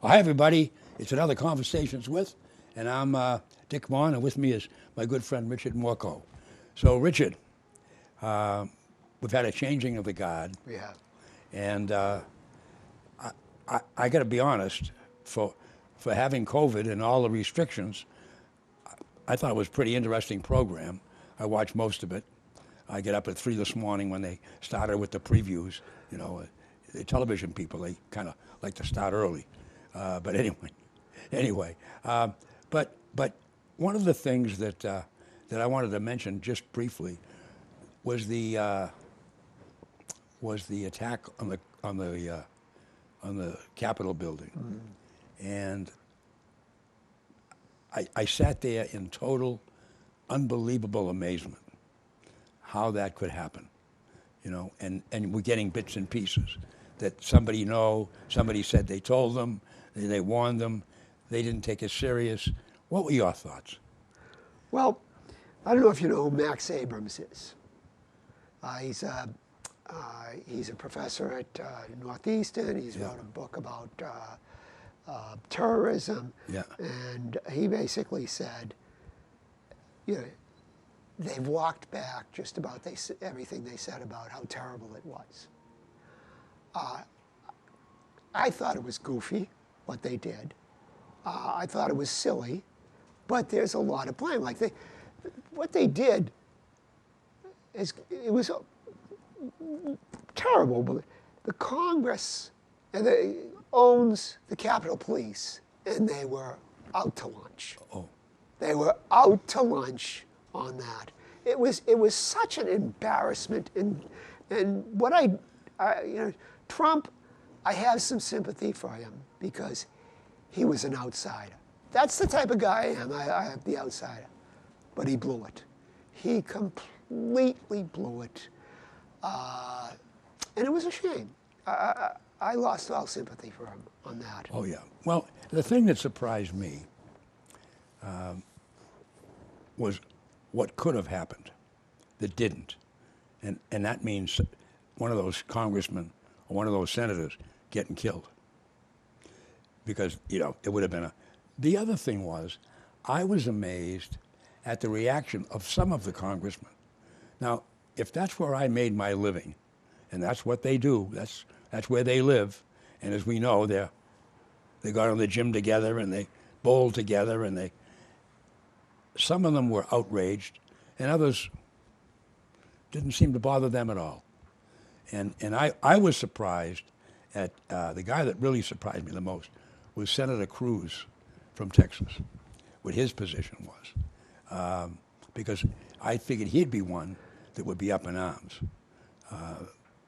Hi, everybody. It's another Conversations with, and I'm Dick Vaughan, and with me is my good friend Richard Morchoe. So, Richard, we've had a changing of the guard, We have. and I got to be honest, for having COVID and all the restrictions, I thought it was a pretty interesting program. I watched most of it. I get up at 3 this morning when they started with the previews. You know, the television people, they kind of like to start early. But anyway, but one of the things that I wanted to mention just briefly was the attack on the Capitol building, and I sat there in total, unbelievable amazement how that could happen, you know, and we're getting bits and pieces that somebody said they told them, they warned them, they didn't take it serious. What were your thoughts? Well, I don't know if you know who Max Abrams is. He's a professor at Northeastern. He's wrote a book about terrorism. Yeah. And he basically said, you know, they've walked back just about everything they said about how terrible it was. I thought it was goofy what they did. I thought it was silly, but there's a lot of blame. What they did it was terrible. But the Congress owns the Capitol Police, and they were out to lunch. Oh. They were out to lunch on that. It was such an embarrassment, and what Trump, I have some sympathy for him because he was an outsider. That's the type of guy I am. I am the outsider, but he blew it. He completely blew it, and it was a shame. I lost all sympathy for him on that. Oh yeah. Well, the thing that surprised me was what could have happened that didn't, and that means one of those congressmen or one of those senators getting killed, because it would have been a. The other thing was, I was amazed at the reaction of some of the congressmen. Now, if that's where I made my living, and that's what they do, that's where they live, and as we know, they got on the gym together and they bowled together, and some of them were outraged, and others didn't seem to bother them at all. And I was surprised at the guy that really surprised me the most was Senator Cruz from Texas, what his position was, because I figured he'd be one that would be up in arms,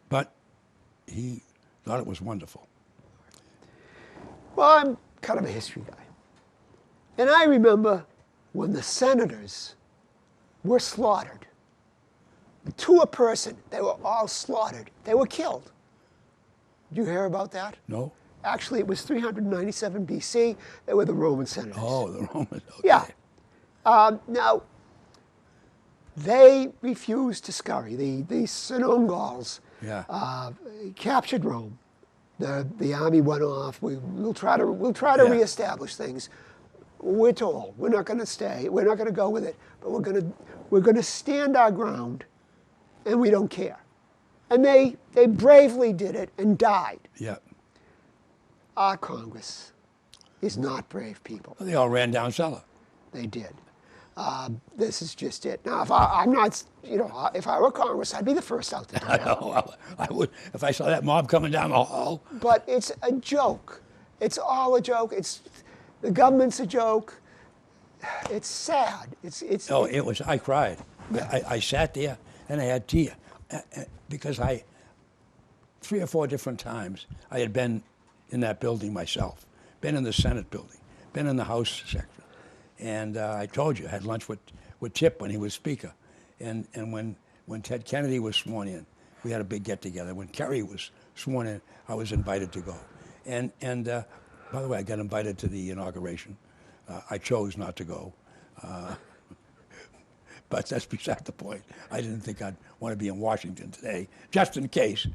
but he thought it was wonderful. Well, I'm kind of a history guy, and I remember when the senators were slaughtered, to a person, they were all slaughtered. They were killed. Did you hear about that? No? Actually, it was 397 BC. They were the Roman senators. Oh, the Romans. Okay. Yeah. Now, they refused to scurry. The Senungals captured Rome. The army went off. We'll try to reestablish things. We're told we're not going to stay. We're not going to go with it. But we're going to stand our ground, and we don't care. And they bravely did it and died. Yeah. Our Congress is not brave people. Well, they all ran down cellar. They did. This is just it. Now, if I'm not, if I were Congress, I'd be the first out the door. I know. I would if I saw that mob coming down the hall. But it's a joke. It's all a joke. The government's a joke. It's sad. It's. Oh, it was. I cried. I sat there and I had tears because 3 or 4 different times I had been in that building myself, been in the Senate building, been in the House section, and I told you I had lunch with Tip when he was Speaker, and when Ted Kennedy was sworn in, we had a big get together. When Kerry was sworn in, I was invited to go, and by the way, I got invited to the inauguration. I chose not to go. But that's beside the point. I didn't think I'd want to be in Washington today, just in case,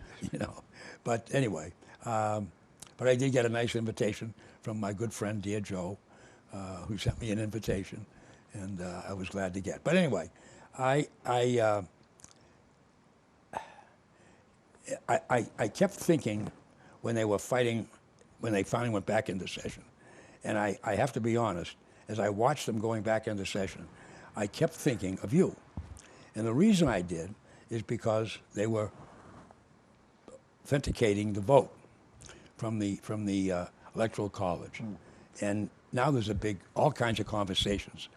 But anyway, but I did get a nice invitation from my good friend, dear Joe, who sent me an invitation, and I was glad to get. But anyway, I kept thinking when they were fighting, when they finally went back into session, and I have to be honest, as I watched them going back into session, I kept thinking of you. And the reason I did is because they were authenticating the vote from the Electoral College. And now there's all kinds of conversations.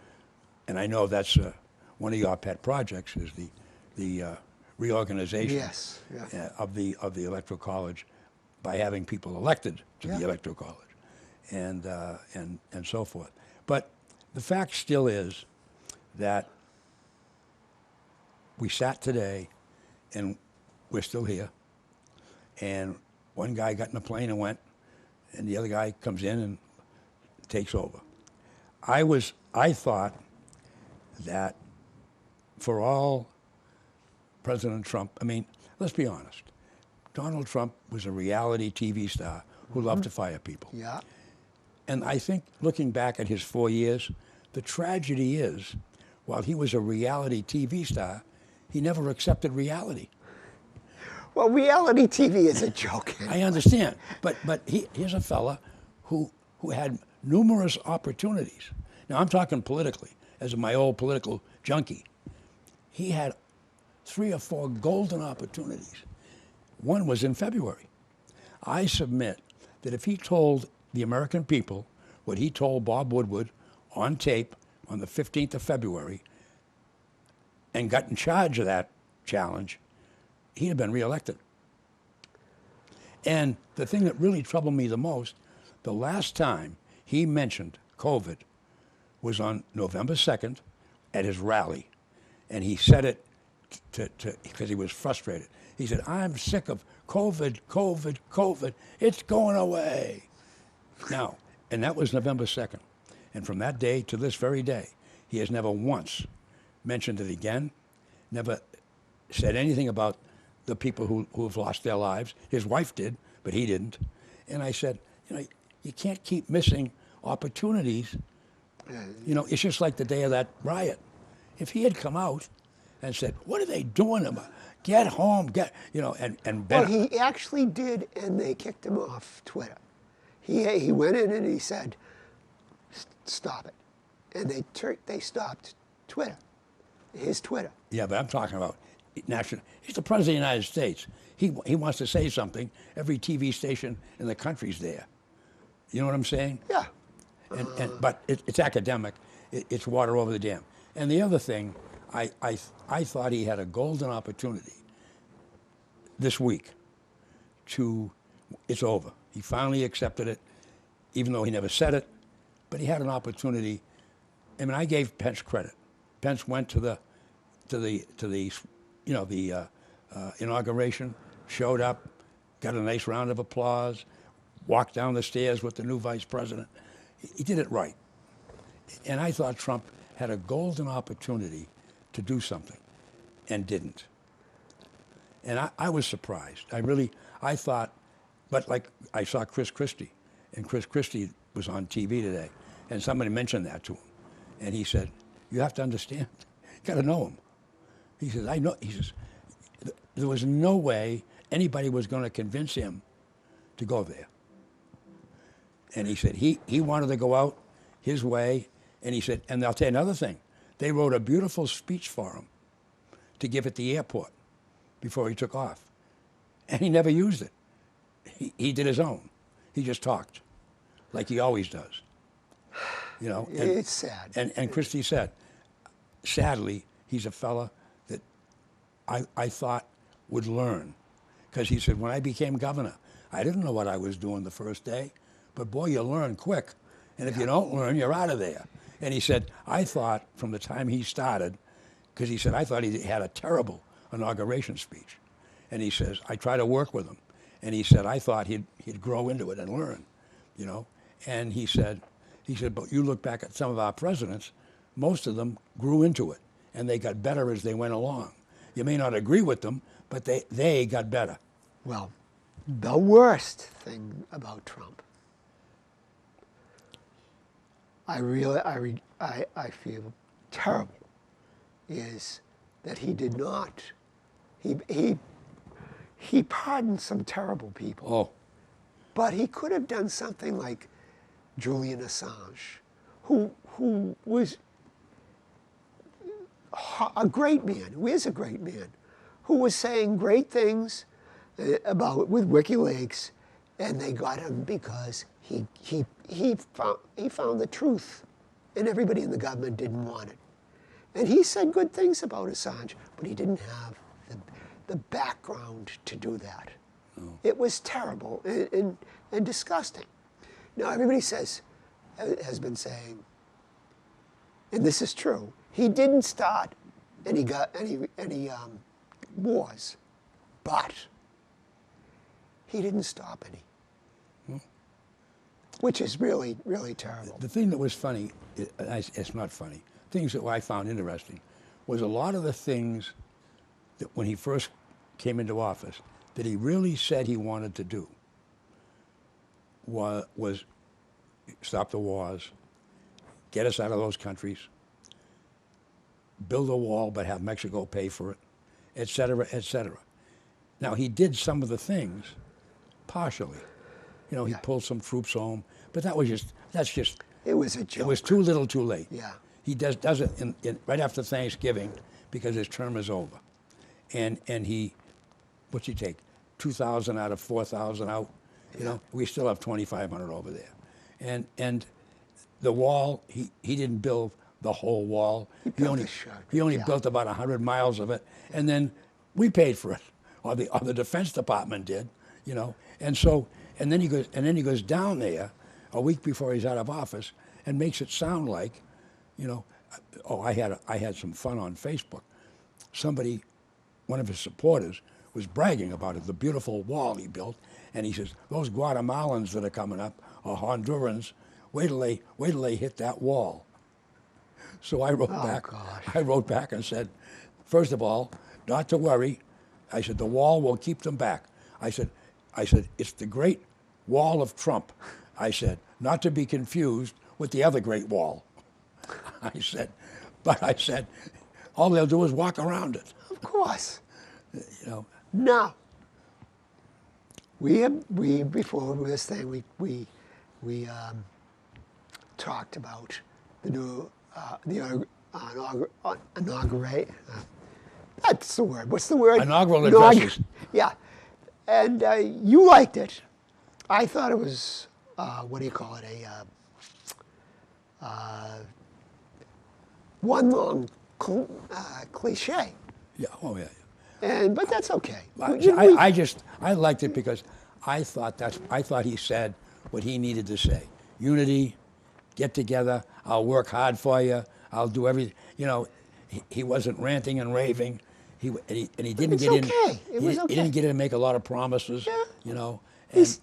And I know that's one of your pet projects is the reorganization Yes, yeah. of the Electoral College by having people elected to the Electoral College and so forth. But the fact still is that we sat today and we're still here. And one guy got in a plane and went, and the other guy comes in and takes over. I thought that for all President Trump, I mean, let's be honest. Donald Trump was a reality TV star who loved to fire people. Yeah. And I think looking back at his 4 years, the tragedy is, while he was a reality TV star, he never accepted reality. Well, reality TV is a joke. I understand, but here's a fella who had numerous opportunities. Now I'm talking politically, as my old political junkie. He had 3 or 4 golden opportunities. One was in February. I submit that if he told the American people what he told Bob Woodward on tape on the 15th of February and got in charge of that challenge, he'd have been reelected. And the thing that really troubled me the most, the last time he mentioned COVID was on November 2nd at his rally. And he said it because he was frustrated. He said, I'm sick of COVID, COVID, COVID. It's going away. Now, and that was November 2nd. And from that day to this very day, he has never once mentioned it again, never said anything about the people who have lost their lives. His wife did, but he didn't. And I said, you can't keep missing opportunities. It's just like the day of that riot. If he had come out and said, what are they doing about? Get home, and Well, he actually did, and they kicked him off Twitter. He went in and he said, stop it. And they stopped Twitter, his Twitter. Yeah, but I'm talking about national. He's the president of the United States. He wants to say something. Every TV station in the country's there. You know what I'm saying? Yeah. But it's academic. It's water over the dam. And the other thing, I thought he had a golden opportunity this week it's over. He finally accepted it, even though he never said it, but he had an opportunity. I mean, I gave Pence credit. Pence went to the inauguration, showed up, got a nice round of applause, walked down the stairs with the new vice president. He did it right. And I thought Trump had a golden opportunity to do something and didn't. And I was surprised. I thought, but like I saw Chris Christie, and Chris Christie was on TV today, and somebody mentioned that to him. And he said, you have to understand, you got to know him. He says, I know. He says, there was no way anybody was going to convince him to go there. And he said he wanted to go out his way. And he said, and I'll tell you another thing. They wrote a beautiful speech for him to give at the airport before he took off. And he never used it. He did his own. He just talked like he always does. It's sad. And Christie said, sadly, he's a fella that I thought would learn. Because he said, when I became governor, I didn't know what I was doing the first day, but boy, you learn quick. And if you don't learn, you're out of there. And he said, I thought from the time he started, because he said, I thought he had a terrible inauguration speech. And he says, I try to work with him. And he said, I thought he'd grow into it and learn, And he said, but you look back at some of our presidents, most of them grew into it, and they got better as they went along. You may not agree with them, but they got better. Well, the worst thing about Trump I feel terrible is that he did not. He pardoned some terrible people. Oh, But he could have done something like Julian Assange, who was a great man, who is a great man, who was saying great things with WikiLeaks, and they got him because he found the truth, and everybody in the government didn't want it. And he said good things about Assange, but he didn't have the background to do that. no. It was terrible and disgusting. Now everybody has been saying, and this is true, he didn't start any wars, but he didn't stop any, which is really, really terrible. The thing that was funny, it's not funny, things that I found interesting, was a lot of the things that when he first came into office, that he really said he wanted to do was stop the wars, get us out of those countries, build a wall but have Mexico pay for it, et cetera, et cetera. Now, he did some of the things partially. You know, he pulled some troops home, but that's just... It was a joke. It was too little too late. Yeah. He does it right after Thanksgiving because his term is over. And he, what's he take? 2,000 out of 4,000 out. You know, we still have 2,500 over there. And the wall, he didn't build the whole wall. He only built about 100 miles of it, and then we paid for it, or the Defense Department did. You know, and then he goes down there a week before he's out of office and makes it sound like, you know, I had some fun on Facebook. Somebody, one of his supporters, was bragging about it, the beautiful wall he built, and he says, those Guatemalans that are coming up, or Hondurans, wait till they hit that wall. So I wrote back and said, first of all, not to worry. I said, the wall will keep them back. I said, it's the Great Wall of Trump. I said, not to be confused with the other Great Wall. I said, all they'll do is walk around it. Of course. You know. Now, before this thing, we talked about the new inaugurate. That's the word. What's the word? Inaugural addresses. Yeah, and you liked it. I thought it was what do you call it? One long cliche. Yeah. Oh yeah. But that's okay. I liked it because I thought he said what he needed to say. Unity, get together. I'll work hard for you. I'll do everything. You know, he wasn't ranting and raving. He didn't get in. He didn't get in and make a lot of promises. Yeah. You know. It was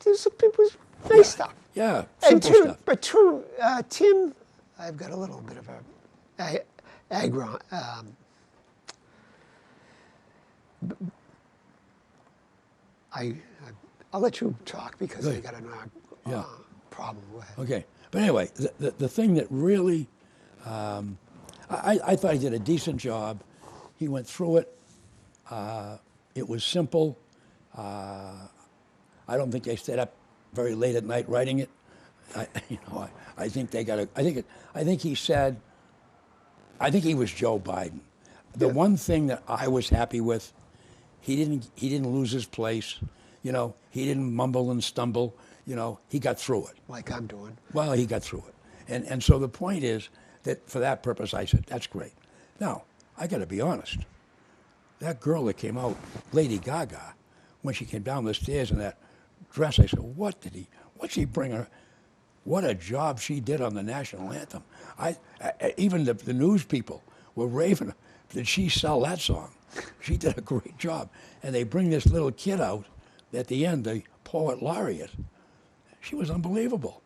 nice stuff. Yeah. Simple stuff. But Tim, I've got a little bit of a I'll let you talk because I got a problem with it. Okay, but anyway, the thing that really, I thought he did a decent job. He went through it. It was simple. I don't think they stayed up very late at night writing it. I think they got. I think he said. I think he was Joe Biden. The one thing that I was happy with, he didn't lose his place. You know, he didn't mumble and stumble. You know, he got through it. Like I'm doing. Well, he got through it. And so the point is that for that purpose, I said, that's great. Now, I got to be honest. That girl that came out, Lady Gaga, when she came down the stairs in that dress, I said, what'd she bring her? What a job she did on the national anthem. Even the news people were raving. Did she sell that song? She did a great job. And they bring this little kid out at the end, the poet laureate. She was unbelievable.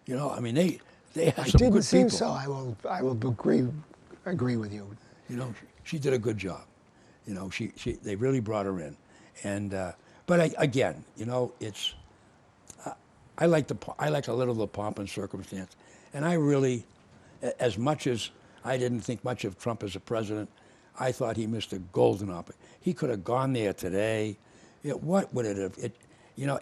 You know, I mean, they have some good people. I didn't think so. I will agree with you. You know, she did a good job. You know, they really brought her in. And but again, you know, it's I like a little of the pomp and circumstance, And I really, as much as I didn't think much of Trump as a president, I thought he missed a golden opportunity. He could have gone there today. What would it have?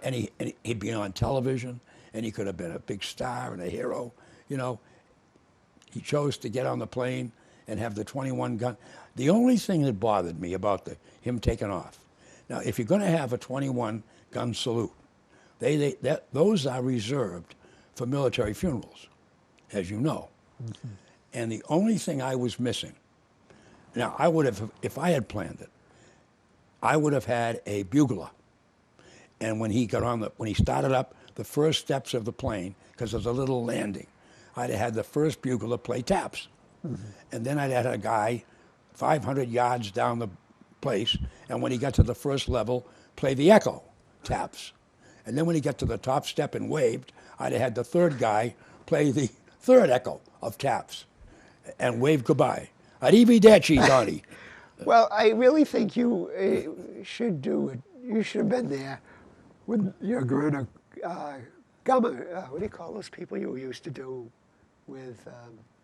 And he'd been on television, and he could have been a big star and a hero. He chose to get on the plane and have the 21 gun. The only thing that bothered me about him taking off. Now, if you're going to have a 21 gun salute, those are reserved for military funerals, as you know. Mm-hmm. And the only thing I was missing, now I would have, if I had planned it, I would have had a bugler. And when he started up the first steps of the plane, because there's a little landing, I'd have had the first bugler play taps. Mm-hmm. And then I'd had a guy 500 yards down the place, and when he got to the first level, play the echo taps. And then when he got to the top step and waved, I'd have had the third guy play the third echo of taps and wave goodbye. Arrivederci, Donnie. Well, I really think you should do it. You should have been there with your Greta Gummer. What do you call those people you used to do with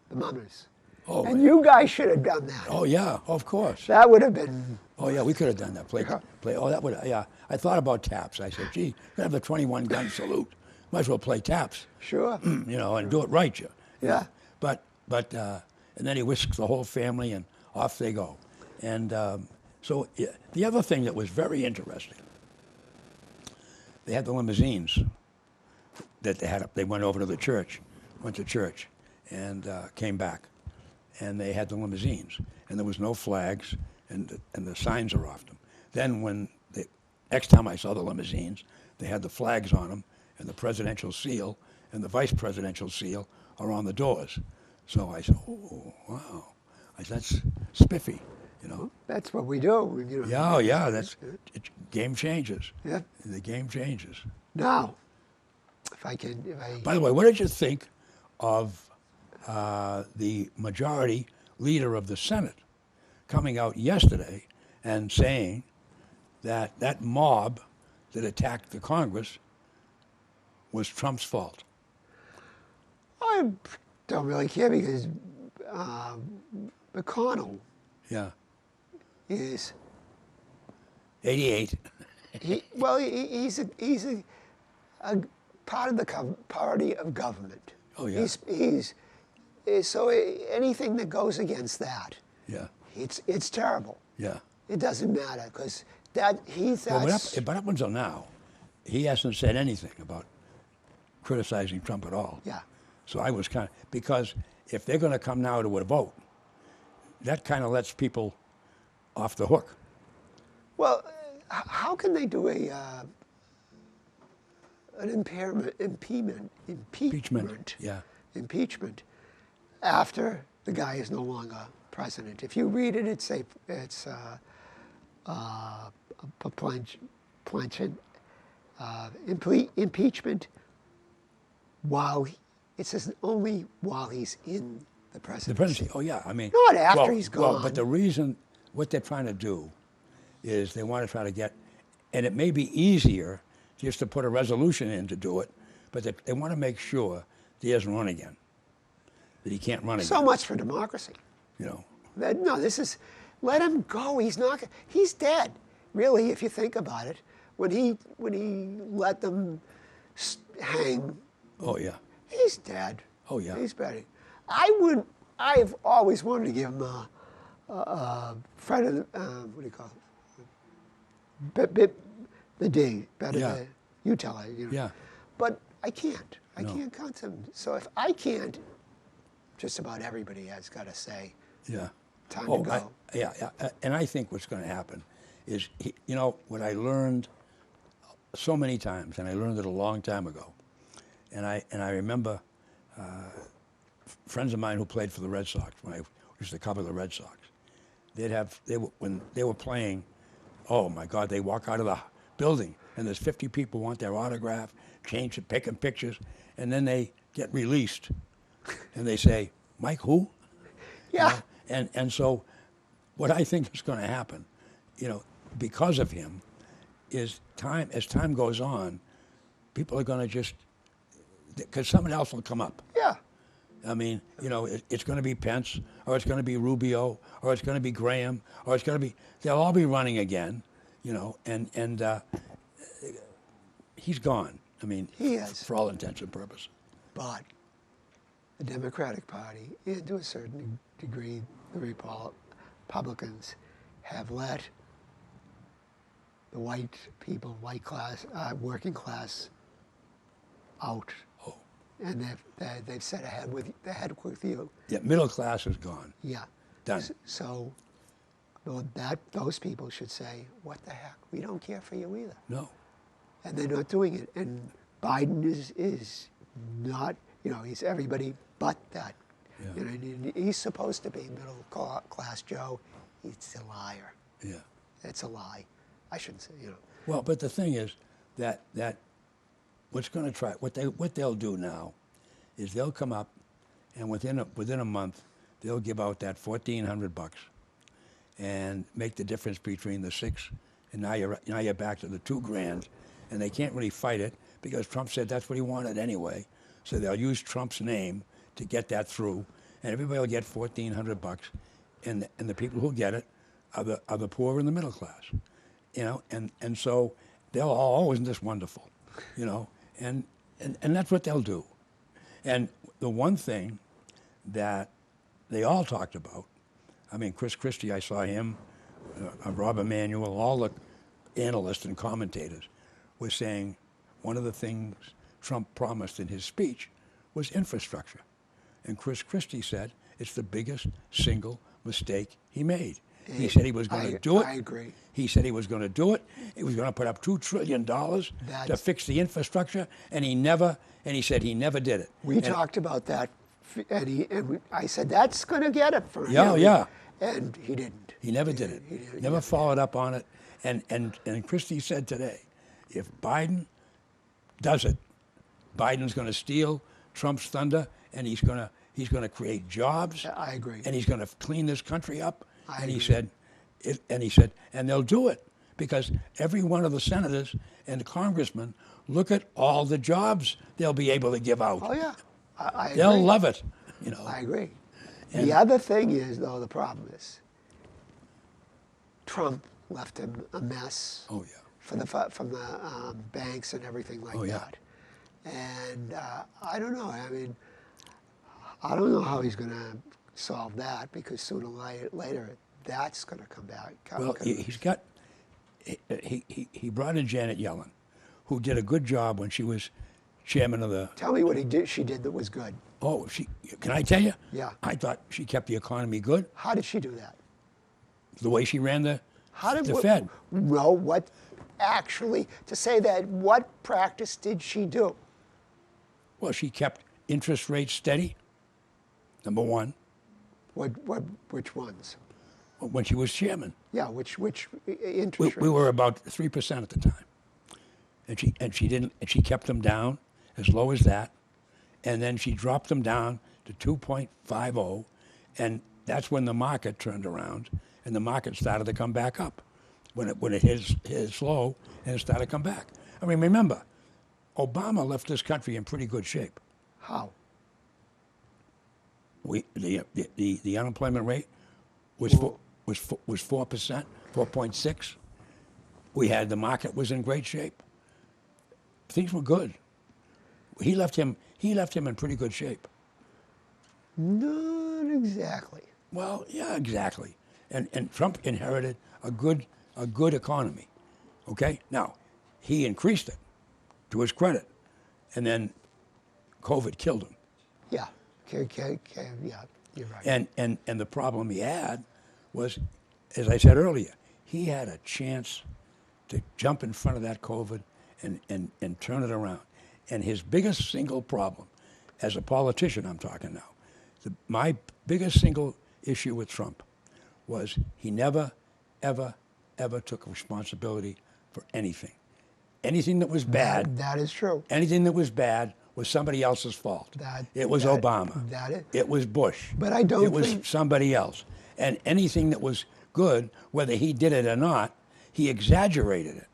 the mummers? Oh, and you guys should have done that. Oh yeah, of course. That would have been. Oh yeah, we could have done that. Play. Oh, that would. Yeah, I thought about taps. I said, gee, we have the 21 gun salute. Might as well play taps. Sure. And do it right. Yeah. But and then he whisks the whole family, and off they go. And so the other thing that was very interesting, they had the limousines that they had up. They went over to the church, went to church, and came back. And they had the limousines, and there was no flags, and the signs are off them. Then when the next time I saw the limousines, they had the flags on them, and the presidential seal and the vice presidential seal are on the doors. So I said, oh, wow. I said, that's spiffy, That's what we do. Yeah, game changes. Yeah. The game changes. Now, By the way, what did you think of the majority leader of the Senate coming out yesterday and saying that mob that attacked the Congress was Trump's fault? I don't really care because McConnell is 88. He's a part of the party of government. Oh yeah. So anything that goes against that, it's terrible. Yeah. It doesn't matter because But up until now, he hasn't said anything about criticizing Trump at all. Yeah. So I was because if they're going to come now to a vote, that kind of lets people off the hook. Well, how can they do an impeachment? Yeah. Impeachment after the guy is no longer president. If you read it, it's impeachment it says only while he's in the presidency. The presidency. Oh yeah. I mean, not after he's gone. Well, but the reason what they're trying to do is they want to try to get, and it may be easier just to put a resolution in to do it, but they want to make sure that he doesn't run again, that he can't run again. So much for democracy. Let him go. He's dead, really, if you think about it. When he let them hang. Oh yeah. He's dead. Oh yeah. He's buried. I've always wanted to give him a friend of what do you call it? The D. Better than you tell it. Yeah. But I can't. I can't count him. So if I can't, just about everybody has got to say. Yeah. Time to go. And I think what's going to happen is, what I learned so many times, and I learned it a long time ago, and I remember friends of mine who played for the Red Sox when I used to cover the Red Sox. When they were playing, oh my God, they walk out of the building and there's 50 people want their autograph, taking pictures, and then they get released, and they say, Mike, who? Yeah. And so what I think is going to happen, because of him, is as time goes on, people are going to just, because someone else will come up. Yeah. I mean, you know, it's going to be Pence, or it's going to be Rubio, or it's going to be Graham, or it's going to be, they'll all be running again, you know, and he's gone. I mean, He is. for all intents and purposes. But the Democratic Party, and to a certain degree, the Republicans, have let the white people, white class, working class, out. Oh. And they've set ahead with you. Yeah, middle class is gone. Yeah. Done. So those people should say, what the heck? We don't care for you either. No. And they're not doing it. And Biden is not, you know, he's everybody but that. Yeah. You know, and he's supposed to be middle class Joe. He's a liar. Yeah. It's a lie. I shouldn't say, you know. Well, but the thing is that what's going to try, what they'll do now is they'll come up and within a month they'll give out that $1,400 and make the difference between the $6 and now you're back to the $2,000, and they can't really fight it because Trump said that's what he wanted anyway. So they'll use Trump's name to get that through, and everybody will get $1,400, and the people who get it are the poor and the middle class, you know, and so they'll all, oh, isn't this wonderful, you know, and that's what they'll do. And the one thing that they all talked about, I mean, Chris Christie, I saw him, Rob Emanuel, all the analysts and commentators were saying one of the things Trump promised in his speech was infrastructure. And Chris Christie said it's the biggest single mistake he made. He said he was going to do it. I agree. He said he was going to do it. He was going to put up $2 trillion to fix the infrastructure, and he said he never did it. We talked about that, and I said, that's going to get it for him. Yeah, yeah. And he didn't. He never did it. He never followed up on it. And Christie said today, if Biden does it, Biden's going to steal Trump's thunder, and he's going to create jobs. I agree. And he's going to clean this country up. I He agree. said, and they'll do it because every one of the senators and the congressmen look at all the jobs they'll be able to give out. Oh yeah, I agree. They'll love it, you know. I agree. The other thing is, though, the problem is Trump left him a mess. Oh yeah. From the banks and everything like that. And I don't know. I mean, I don't know how he's going to solve that because sooner or later that's going to come back. Well, he brought in Janet Yellen, who did a good job when she was chairman of the. Tell me what she did that was good. Oh, can I tell you? Yeah. I thought she kept the economy good. How did she do that? The way she ran the Fed. Well, what actually, to say that, what practice did she do? Well, she kept interest rates steady, number one. Which ones? When she was chairman. Yeah, which interest rates? We were about 3% at the time. And she kept them down as low as that. And then she dropped them down to 2.50, and that's when the market turned around, and the market started to come back up. When it hit low, and it started to come back. I mean, remember, Obama left this country in pretty good shape. How? The unemployment rate was 4%, 4.6. The market was in great shape. Things were good. He left him in pretty good shape. Not exactly. Well, yeah, exactly. And Trump inherited a good economy. Okay? Now, he increased it to his credit. And then COVID killed him. Yeah. Yeah, you're right. And the problem he had was, as I said earlier, he had a chance to jump in front of that COVID and turn it around. And his biggest single problem, as a politician I'm talking now, my biggest single issue with Trump was he never, ever, ever took responsibility for anything. Anything that was bad. That is true. Anything that was bad was somebody else's fault. It was Obama. It was Bush. But I don't It was somebody else. And anything that was good, whether he did it or not, he exaggerated it.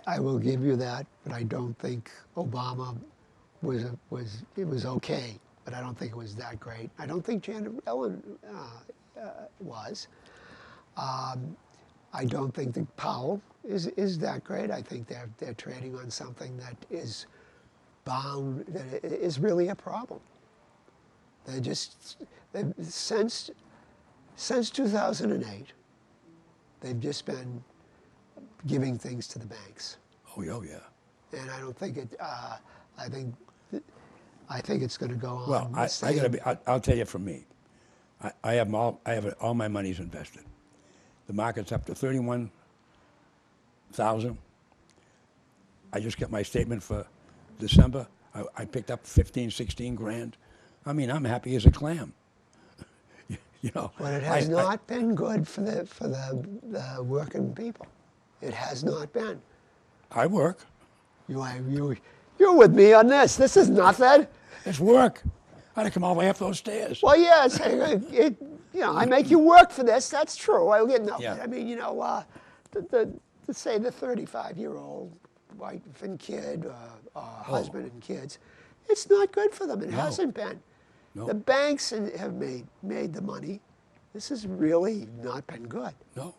I will give you that, but I don't think Obama was okay. but I don't think it was that great. I don't think Janet Yellen was. I don't think that Powell is that great. I think they're trading on something that is bound, that is really a problem. Since 2008, they've just been giving things to the banks. Oh yeah. And I don't think it. I think it's going to go on. Well, I'll tell you from me. I have all my money's invested. The market's up to 31,000. I just got my statement for December. I picked up 15, 16 grand. I mean, I'm happy as a clam. You know. But it has not been good for the working people. It has not been. I work. You're with me on this. This is nothing. It's work. I had to come all the way up those stairs. Well, yes, I make you work for this. That's true. I mean, say the 35-year-old wife and kid, husband and kids, it's not good for them. It hasn't been. No. The banks have made the money. This has really not been good. No.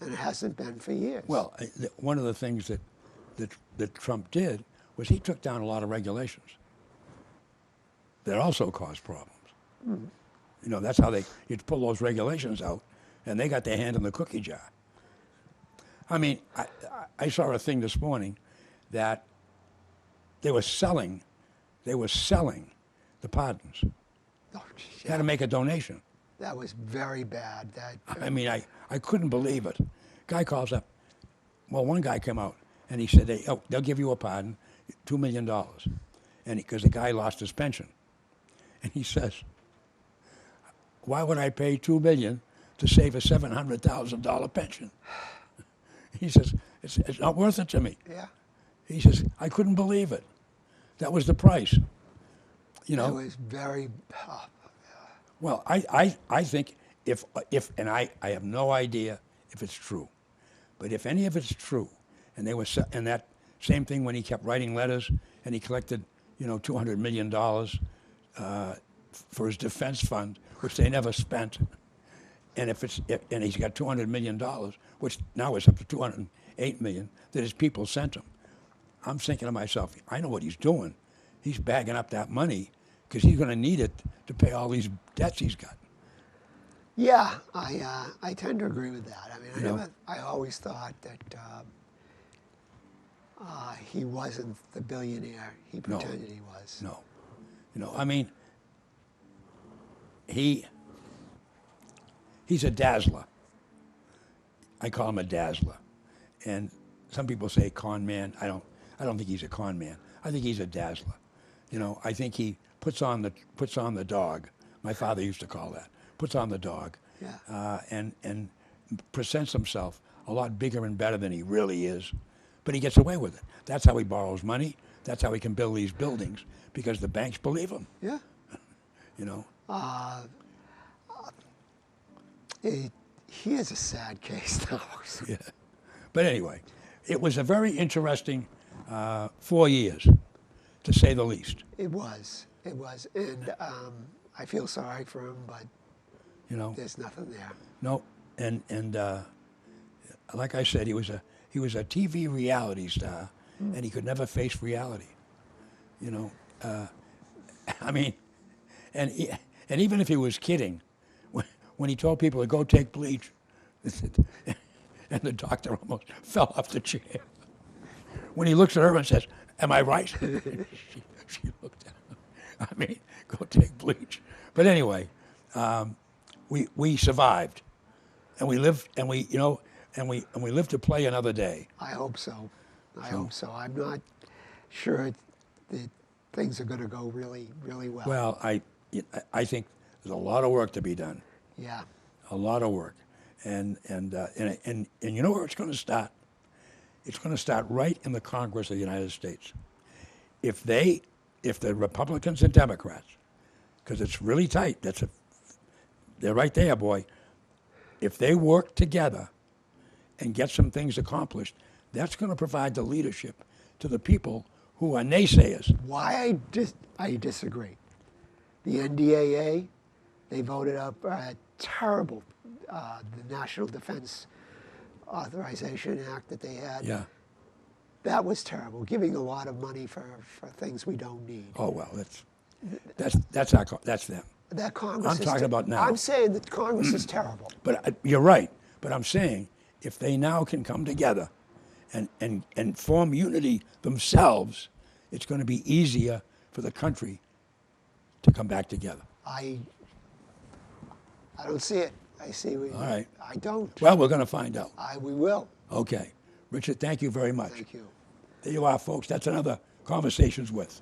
And it hasn't been for years. Well, one of the things that Trump did was he took down a lot of regulations that also caused problems. Mm. You know, that's how you'd pull those regulations out, and they got their hand in the cookie jar. I mean, I saw a thing this morning that they were selling the pardons. Oh, You had to make a donation. That was very bad. I mean, I couldn't believe it. Guy calls up. Well, one guy came out, and he said, they'll give you a pardon, $2 million, and because the guy lost his pension. And he says, why would I pay $2 million to save a $700,000 pension? He says, it's not worth it to me. Yeah. He says, I couldn't believe it. That was the price. You know. It was very. Well, I think if and I have no idea if it's true, but if any of it's true, and and that same thing when he kept writing letters and he collected, $200 million for his defense fund, which they never spent, and and he's got $200 million, which now is up to $208 million that his people sent him. I'm thinking to myself, I know what he's doing. He's bagging up that money because he's going to need it to pay all these debts he's got. Yeah, I tend to agree with that. I mean, I always thought that he wasn't the billionaire he pretended he was. No. I mean, he's a dazzler. I call him a dazzler. And some people say con man. I don't think he's a con man. I think he's a dazzler. I think he puts on the dog. My father used to call that. Puts on the dog. Yeah. And presents himself a lot bigger and better than he really is. But he gets away with it. That's how he borrows money. That's how he can build these buildings, because the banks believe him. Yeah. He is a sad case now. Yeah. But anyway, it was a very interesting 4 years, to say the least. It was, and I feel sorry for him, but there's nothing there. No, and like I said, he was a TV reality star, and he could never face reality. I mean, and even if he was kidding, when he told people to go take bleach, and the doctor almost fell off the chair. When he looks at her and says, "Am I right?" she looked at him. I mean, go take bleach. But anyway, we survived, and we lived, and we lived to play another day. I hope so. I hope so. I'm not sure that things are going to go really, really well. Well, I think there's a lot of work to be done. Yeah. A lot of work, and you know where it's going to start? It's going to start right in the Congress of the United States. If the Republicans and Democrats, because it's really tight, they're right there, boy. If they work together and get some things accomplished, that's going to provide the leadership to the people who are naysayers. Why I disagree. The NDAA, they voted up a terrible, the National Defense Authorization Act that they had. Yeah. That was terrible, giving a lot of money for things we don't need. Oh, well, that's them. That Congress I'm talking about now. I'm saying that Congress is terrible. But you're right. But I'm saying if they now can come together and form unity themselves, it's going to be easier for the country to come back together. I don't see it. I see. All right. I don't. Well, we're going to find out. We will. Okay. Richard, thank you very much. Thank you. There you are, folks. That's another Conversations With.